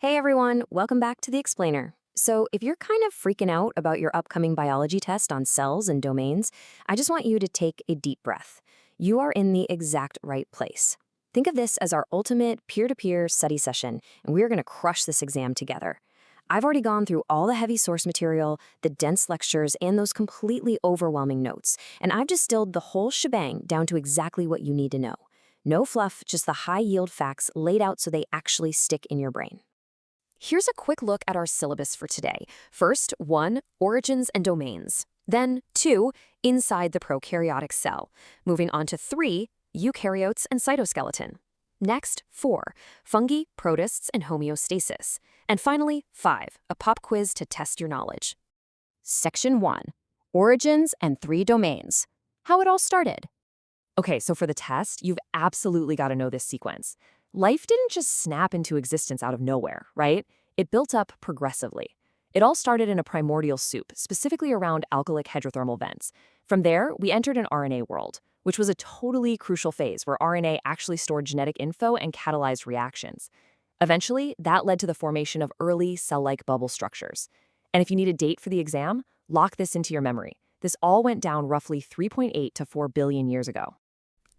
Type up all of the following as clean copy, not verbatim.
Hey everyone, welcome back to The Explainer. So, if you're kind of freaking out about your upcoming biology test on cells and domains, I just want you to take a deep breath. You are in the exact right place. Think of this as our ultimate peer-to-peer study session, and we're going to crush this exam together. I've already gone through all the heavy source material, the dense lectures, and those completely overwhelming notes, and I've distilled the whole shebang down to exactly what you need to know. No fluff, just the high-yield facts laid out so they actually stick in your brain. Here's a quick look at our syllabus for today. First, 1, origins and domains. Then 2, inside the prokaryotic cell. Moving on to 3, eukaryotes and cytoskeleton. Next, 4, fungi, protists, and homeostasis. And finally, 5, a pop quiz to test your knowledge. Section 1, origins and 3 domains. How it all started. Okay, so for the test, you've absolutely got to know this sequence. Life didn't just snap into existence out of nowhere, right? It built up progressively. It all started in a primordial soup, specifically around alkalic hydrothermal vents. From there, we entered an RNA world, which was a totally crucial phase where RNA actually stored genetic info and catalyzed reactions. Eventually, that led to the formation of early cell-like bubble structures. And if you need a date for the exam, lock this into your memory. This all went down roughly 3.8 to 4 billion years ago.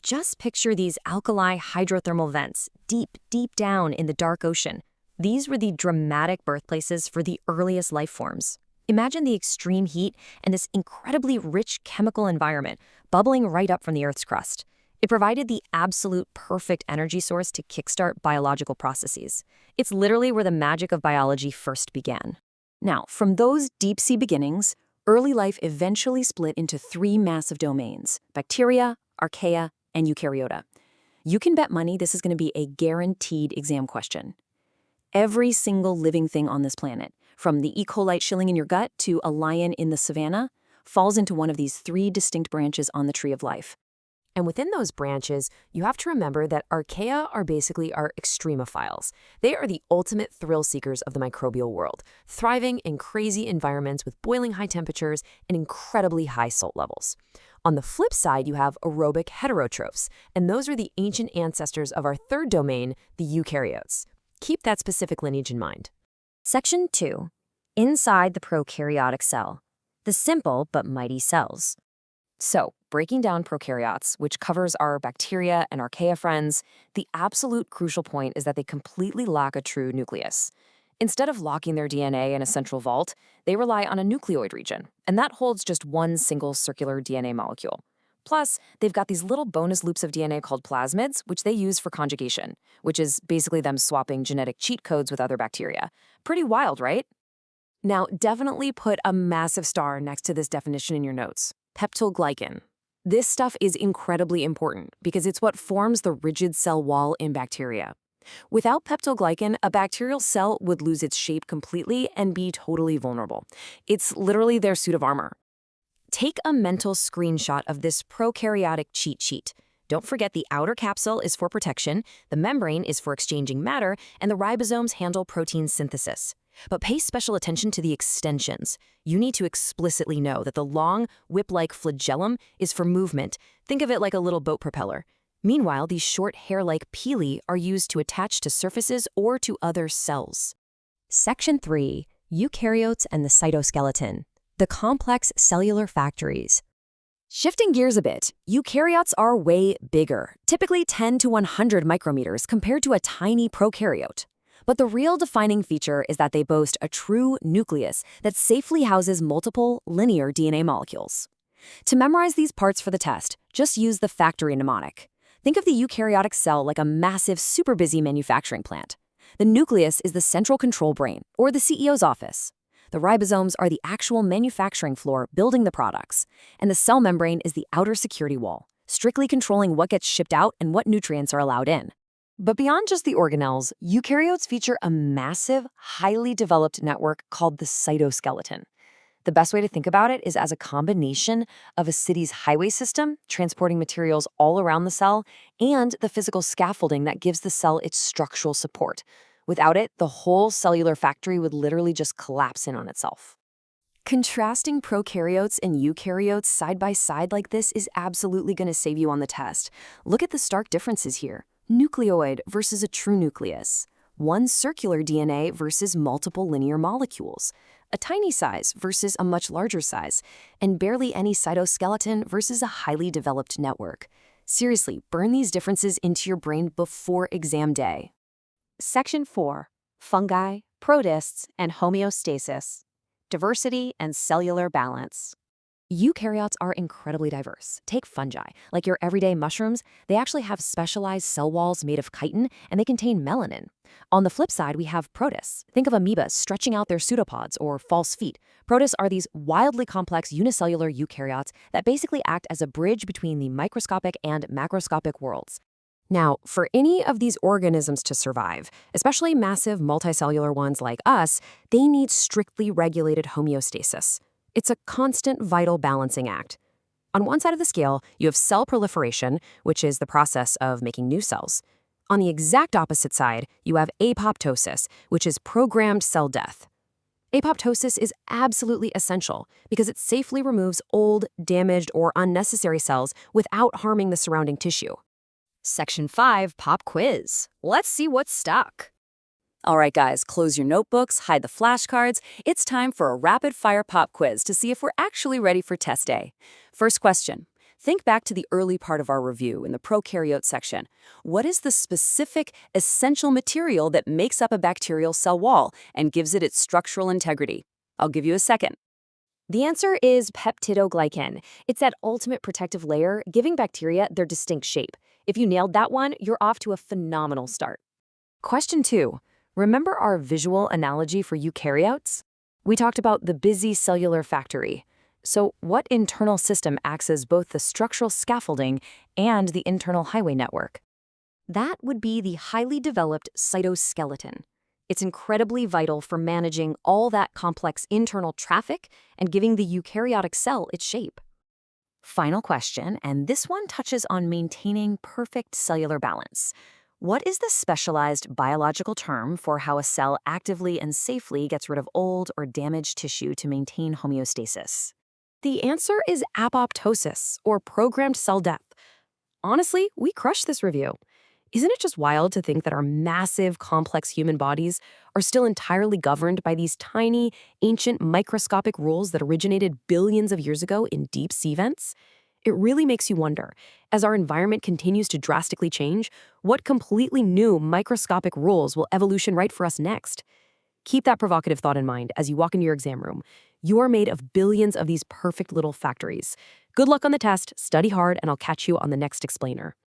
Just picture these alkali hydrothermal vents deep, deep down in the dark ocean. These were the dramatic birthplaces for the earliest life forms. Imagine the extreme heat and this incredibly rich chemical environment bubbling right up from the Earth's crust. It provided the absolute perfect energy source to kickstart biological processes. It's literally where the magic of biology first began. Now, from those deep-sea beginnings, early life eventually split into 3 massive domains: bacteria, Archaea, and Eukaryota. You can bet money this is going to be a guaranteed exam question. Every single living thing on this planet, from the E. coli chilling in your gut to a lion in the savannah, falls into one of these 3 distinct branches on the tree of life. And within those branches, you have to remember that Archaea are basically our extremophiles. They are the ultimate thrill seekers of the microbial world, thriving in crazy environments with boiling high temperatures and incredibly high salt levels. On the flip side, you have aerobic heterotrophs, and those are the ancient ancestors of our 3rd domain, the eukaryotes. Keep that specific lineage in mind. Section 2, inside the prokaryotic cell, the simple but mighty cells. So, breaking down prokaryotes, which covers our bacteria and Archaea friends, the absolute crucial point is that they completely lack a true nucleus. Instead of locking their DNA in a central vault, they rely on a nucleoid region, and that holds just one single circular DNA molecule. Plus, they've got these little bonus loops of DNA called plasmids, which they use for conjugation, which is basically them swapping genetic cheat codes with other bacteria. Pretty wild, right? Now, definitely put a massive star next to this definition in your notes: peptidoglycan. This stuff is incredibly important because it's what forms the rigid cell wall in bacteria. Without peptidoglycan, a bacterial cell would lose its shape completely and be totally vulnerable. It's literally their suit of armor. Take a mental screenshot of this prokaryotic cheat sheet. Don't forget the outer capsule is for protection, the membrane is for exchanging matter, and the ribosomes handle protein synthesis. But pay special attention to the extensions. You need to explicitly know that the long, whip-like flagellum is for movement. Think of it like a little boat propeller. Meanwhile, these short hair-like pili are used to attach to surfaces or to other cells. Section 3, Eukaryotes and the Cytoskeleton, the complex cellular factories. Shifting gears a bit, eukaryotes are way bigger, typically 10 to 100 micrometers compared to a tiny prokaryote. But the real defining feature is that they boast a true nucleus that safely houses multiple linear DNA molecules. To memorize these parts for the test, just use the factory mnemonic. Think of the eukaryotic cell like a massive, super busy manufacturing plant. The nucleus is the central control brain, or the CEO's office. The ribosomes are the actual manufacturing floor building the products, and the cell membrane is the outer security wall, strictly controlling what gets shipped out and what nutrients are allowed in. But beyond just the organelles, eukaryotes feature a massive, highly developed network called the cytoskeleton. The best way to think about it is as a combination of a city's highway system, transporting materials all around the cell, and the physical scaffolding that gives the cell its structural support. Without it, the whole cellular factory would literally just collapse in on itself. Contrasting prokaryotes and eukaryotes side by side like this is absolutely going to save you on the test. Look at the stark differences here. Nucleoid versus a true nucleus. one circular DNA versus multiple linear molecules, a tiny size versus a much larger size, and barely any cytoskeleton versus a highly developed network. Seriously, burn these differences into your brain before exam day. Section 4. Fungi, protists, and homeostasis. Diversity and cellular balance. Eukaryotes are incredibly diverse. Take fungi, like your everyday mushrooms. They actually have specialized cell walls made of chitin, and they contain melanin. On the flip side, we have protists. Think of amoebas stretching out their pseudopods or false feet. Protists are these wildly complex unicellular eukaryotes that basically act as a bridge between the microscopic and macroscopic worlds. Now, for any of these organisms to survive, especially massive multicellular ones like us, they need strictly regulated homeostasis. It's a constant vital balancing act. On one side of the scale, you have cell proliferation, which is the process of making new cells. On the exact opposite side, you have apoptosis, which is programmed cell death. Apoptosis is absolutely essential because it safely removes old, damaged, or unnecessary cells without harming the surrounding tissue. Section 5, Pop Quiz. Let's see what's stuck. All right, guys, close your notebooks, hide the flashcards. It's time for a rapid-fire pop quiz to see if we're actually ready for test day. First question. Think back to the early part of our review in the prokaryote section. What is the specific, essential material that makes up a bacterial cell wall and gives it its structural integrity? I'll give you a second. The answer is peptidoglycan. It's that ultimate protective layer, giving bacteria their distinct shape. If you nailed that one, you're off to a phenomenal start. Question 2. Remember our visual analogy for eukaryotes? We talked about the busy cellular factory. So what internal system acts as both the structural scaffolding and the internal highway network? That would be the highly developed cytoskeleton. It's incredibly vital for managing all that complex internal traffic and giving the eukaryotic cell its shape. Final question, and this one touches on maintaining perfect cellular balance. What is the specialized biological term for how a cell actively and safely gets rid of old or damaged tissue to maintain homeostasis? The answer is apoptosis, or programmed cell death. Honestly, we crushed this review. Isn't it just wild to think that our massive, complex human bodies are still entirely governed by these tiny, ancient, microscopic rules that originated billions of years ago in deep sea vents? It really makes you wonder, as our environment continues to drastically change, what completely new microscopic rules will evolution write for us next? Keep that provocative thought in mind as you walk into your exam room. You are made of billions of these perfect little factories. Good luck on the test, study hard, and I'll catch you on the next explainer.